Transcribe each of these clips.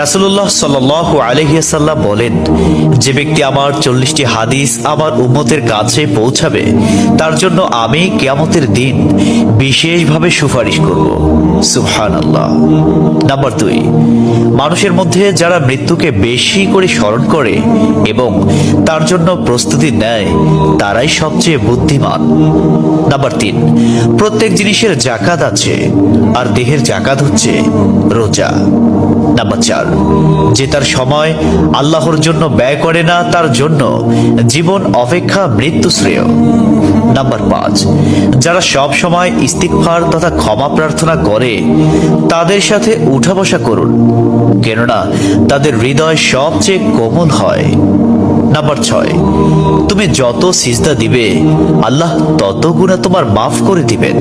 রাসূলুল্লাহ সাল্লাল্লাহু আলাইহি ওয়াসাল্লাম বলেন, যে ব্যক্তি আমার 40টি হাদিস আমার উম্মতের কাছে পৌঁছাবে তার জন্য আমি কিয়ামতের দিন বিশেষভাবে সুপারিশ করব। সুবহানাল্লাহ। নাম্বার 2, মানুষের মধ্যে যারা মৃত্যুকে বেশি করে স্মরণ করে এবং তার জন্য প্রস্তুতি নেয় তারাই সবচেয়ে বুদ্ধিমান। নাম্বার 3, প্রত্যেক জিনিসের জাকাত আছে আর দেহের জাকাত হচ্ছে রোজা। নাম্বার 4, যে তার সময় আল্লাহর জন্য ব্যয় করে না তার জন্য জীবন অপেক্ষা মৃত্যু শ্রেয়। নাম্বার 5, যারা সব সময় ইস্তিগফার তথা ক্ষমা প্রার্থনা করে তাদের সাথে উঠা বসা করুন, কেননা তাদের হৃদয় সবচেয়ে কোমল হয়। নাম্বার 6, তুমি যত সিজদা দিবে আল্লাহ তত গুনাহ তোমার মাফ করে দিবেন।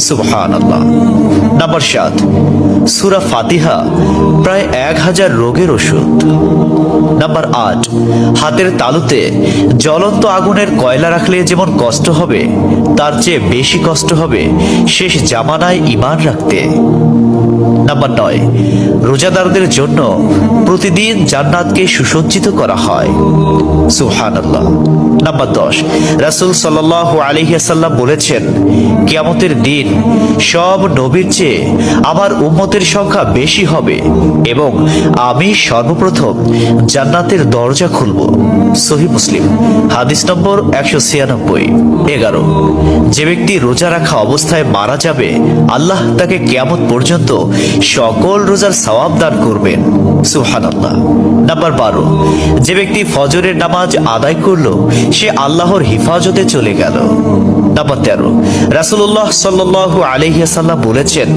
সুবহানাল্লাহ। নাম্বার 7, সূরা ফাতিহা প্রায় 1000 রোগের ওষুধ। নাম্বার 8, হাতের তালুতে জ্বলন্ত আগুনের কয়লা রাখলে যেমন কষ্ট হবে তার চেয়ে বেশি কষ্ট হবে শেষ জামানায় ঈমান রাখতে। নাম্বার 9, রোজাদারদের জন্য প্রতিদিন জান্নাতকে সুসজ্জিত করা হয়। সুবহানাল্লাহ। নাম্বার 10, রাসূল সাল্লাল্লাহু আলাইহি ওয়াসাল্লাম বলেছেন, কিয়ামতের দিন সব নবীর চেয়ে আমার উম্মতের সংখ্যা বেশি হবে এবং আমি সর্বপ্রথম জান্নাতের দরজা খুলব। সহিহ মুসলিম, হাদিস নম্বর 196। 11, যে ব্যক্তি রোজা রাখা অবস্থায় মারা যাবে আল্লাহ তাকে কিয়ামত পর্যন্ত সকল রোজার সওয়াব দান করবেন। সুবহানাল্লাহ। নাম্বার 12, যে ব্যক্তি ফজরের নামাজ আদায় করলো সে আল্লাহর হিফাজতে চলে গেল। নাম্বার 13, রাসূলুল্লাহ সাল্লাল্লাহু আলাইহি ওয়াসাল্লাম বলেছেন,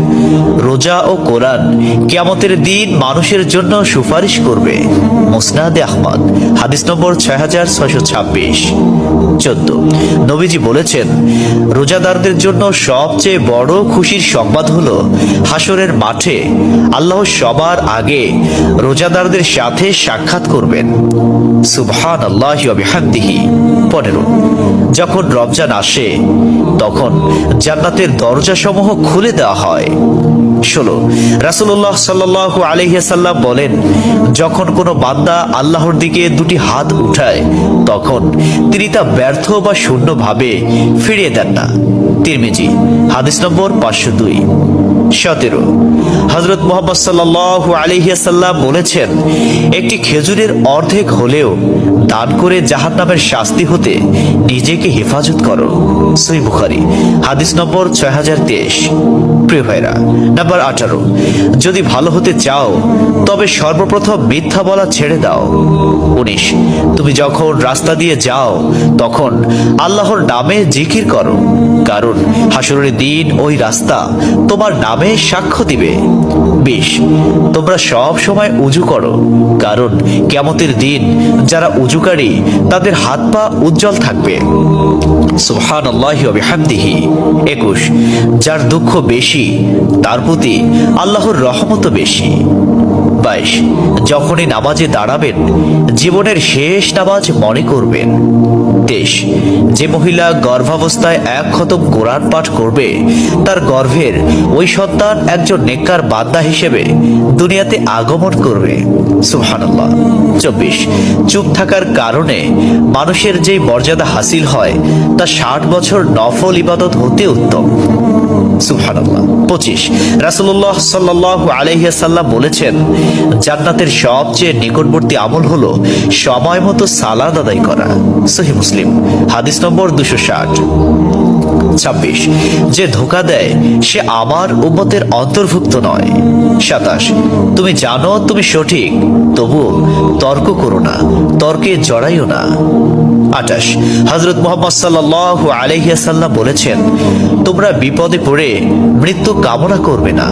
রোজা ও কোরআন কিয়ামতের দিন মানুষের জন্য সুপারিশ করবে। মুসনাদে আহমদ, হাদিস নম্বর 6626। 14, নবীজি বলেছেন, রোজাদারদের জন্য সবচেয়ে বড় খুশির সংবাদ হলো হাসরের মাঠে আল্লাহ সবার আগে রোজাদারদের সাথে সাক্ষাৎ করবেন। সুবহানাল্লাহি ওয়া বিহামদিহি। 15, যখন রমজান আসে তখন জান্নাতের দরজাসমূহ খুলে দেওয়া হয়। 16, রাসূলুল্লাহ সাল্লাল্লাহু আলাইহি ওয়াসাল্লাম বলেন, যখন কোনো বান্দা আল্লাহর দিকে দুটি হাত উঠায় তখন তিনি তা ব্যর্থ বা শূন্য ভাবে ফিরিয়ে দেন না। তিরমিজি, হাদিস নম্বর 502। 17, হযরত মুহাম্মদ সাল্লাল্লাহু আলাইহি ওয়াসাল্লাম বলেছেন, একটি খেজুরের অর্ধেক হলেও দান করে জাহান্নামের শাস্তি হতে নিজেকে হেফাজত করো। সহিহ বুখারী, হাদিস নম্বর 6023। প্রিয় ভাইরা, নাম্বার 18, যদি ভালো হতে চাও তবে সর্বপ্রথম মিথ্যা বলা ছেড়ে দাও। 19, তুমি যখন রাস্তা দিয়ে যাও তখন আল্লাহর নামে জিকির করো, কারণ হাসরের দিন ওই রাস্তা তোমার নামে সাক্ষ্য দিবে। 20, তোমরা সব সময় উযু করো, কারণ কিয়ামতের দিন যারা উযুকারী তাদের হাত পা উজ্জ্বল থাকবে। সুবহানাল্লাহি ওয়া বিহামদিহি। 21, যার দুঃখ বেশি তার প্রতি আল্লাহর রহমতও বেশি। 22, যখনই নামাজে দাঁড়াবেন জীবনের শেষ নামাজ মনে করবেন। 23, যে মহিলা গর্ভাবস্থায় 1 খতম কোরআন পাঠ করবে তার গর্ভের ওই সন্তান একজন নেককার বান্দা হিসেবে দুনিয়াতে আগমন করবে। সুবহানাল্লাহ। 24, চুপ থাকার কারণে মানুষের যেই মর্যাদা হাসিল হয় তা 60 বছর নফল ইবাদত হতে উত্তম। সুবহানাল্লাহ। 25, রাসূলুল্লাহ সাল্লাল্লাহু আলাইহি ওয়াসাল্লাম বলেছেন, জান্নাতের সবচেয়ে নিকটবর্তী আমল হলো সময় মতো সালাত আদায় করা। সহিহ মুসলিম, হাদিস নম্বর 260। 26, যে ধোঁকা দেয় সে আমার উম্মতের অন্তর্ভুক্ত নয়। 27, তুমি জানো তুমি সঠিক তবুও তর্ক করো না, তর্কে জড়াইও না। 28, হযরত মুহাম্মদ সাল্লাল্লাহু আলাইহি ওয়াসাল্লাম বলেছেন, তোমরা বিপদে পড়ে মৃত্যু কামনা করবে না,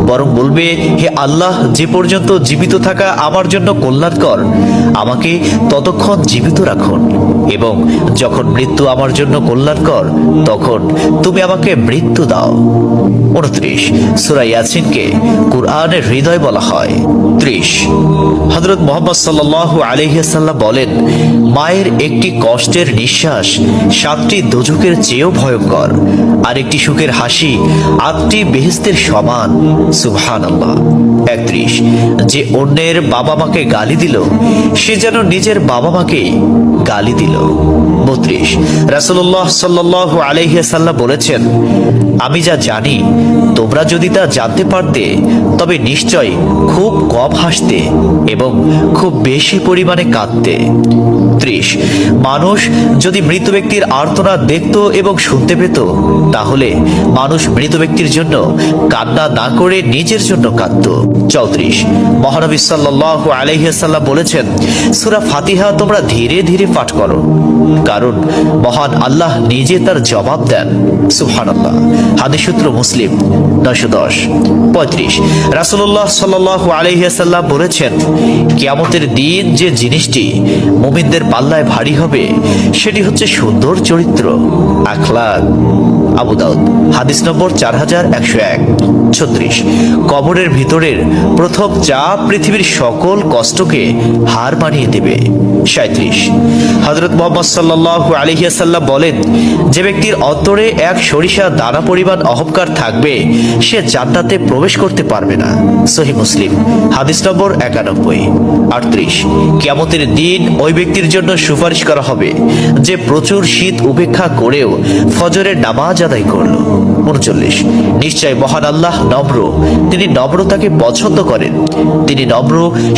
বরং বলবে, হে আল্লাহ, যে পর্যন্ত জীবিত থাকা আমার জন্য কল্যাণকর আমাকে ততক্ষণ জীবিত রাখুন, এবং যখন মৃত্যু আমার জন্য কল্যাণকর তখন তুমি আমাকে মৃত্যু দাও। 29, সূরা ইয়াসিনকে কুরআনের হৃদয় বলা হয়। 30, হযরত মুহাম্মদ সাল্লাল্লাহু আলাইহি ওয়াসাল্লাম বলেন, মায়ের একটি কষ্টের নিঃশ্বাস 7টি দোজখের চেয়েও ভয়ঙ্কর, আর একটি সুখের হাসি 8টি বেহেশতের সমান। সুবহানাল্লাহ। 31, যে অন্যের বাবা মাকে গালি দিল সে যেন নিজের বাবা মাকেই গালি দিল। 32, রাসূলুল্লাহ সাল্লাল্লাহু আলাইহি ওয়াসাল্লাম বলেছেন, আমি যা জানি তোমরা যদি তা জানতে পারতে তবে নিশ্চয় খুব কম হাসতে এবং খুব বেশি পরিমাণে কাঁদতে। 30, মানুষ যদি মৃত ব্যক্তির আর্তনাদ দেখত এবং শুনতে পেত তাহলে মানুষ মৃত ব্যক্তির জন্য কান্না না করে নিজের জন্য কাঁদত। 34, মহানবী সাল্লাল্লাহু আলাইহি ওয়াসাল্লাম বলেছেন, সূরা ফাতিহা তোমরা ধীরে ধীরে পাঠ করো, কারণ মহান আল্লাহ নিজে তার জবাব দেন। সুবহানাল্লাহ। হাদিস সূত্র মুসলিম 910। 35, রাসূলুল্লাহ সাল্লাল্লাহু আলাইহি ওয়াসাল্লাম বলেছেন, কিয়ামতের দিন যে জিনিসটি মুমিনদের পাল্লায় ভারী হবে সেটি হচ্ছে সুন্দর চরিত্র, আখলাক। আবু দাউদ, হাদিস নম্বর 4101। 36, কবরের ভিতরের প্রথম চাপ পৃথিবীর সকল কষ্টকে হার মানিয়ে দেবে। 37, হযরত মুহাম্মদ সাল্লাল্লাহু আলাইহি ওয়াসাল্লাম বলেন, যে ব্যক্তির অন্তরে এক সরিষা দানা পরিমাণ অহংকার থাকবে সে জান্নাতে প্রবেশ করতে পারবে না। সহিহ মুসলিম, হাদিস নম্বর 91। 38, কিয়ামতের দিন ওই ব্যক্তির জন্য সুপারিশ করা হবে যে প্রচুর শীত উপেক্ষা করেও ফজরের নামাজ আদায় করল। 39, নিশ্চয় মহান আল্লাহ নম্র, তিনি নম্রতাকে পছন্দ করেন। তিনি নম্র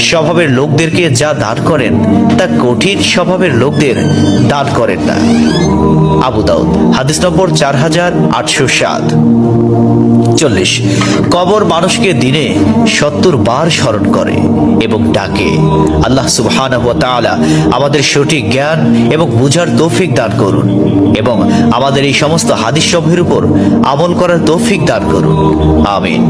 স্বভাবের লোকদেরকে যা দান করেন তা কঠিন স্বভাবের লোকদের দান করেন না। আবু দাউদ, হাদিস নম্বর 4807। 40, কবর মানুষকে দিনে 70 বার স্মরণ করে এবং ডাকে। আল্লাহ সুবহানাহু ওয়া তাআলা আমাদের সঠিক জ্ঞান এবং বুঝার তৌফিক দান করুন এবং আমাদের এই সমস্ত হাদিস সমূহের উপর আমল করার তৌফিক দান করুন। আমিন।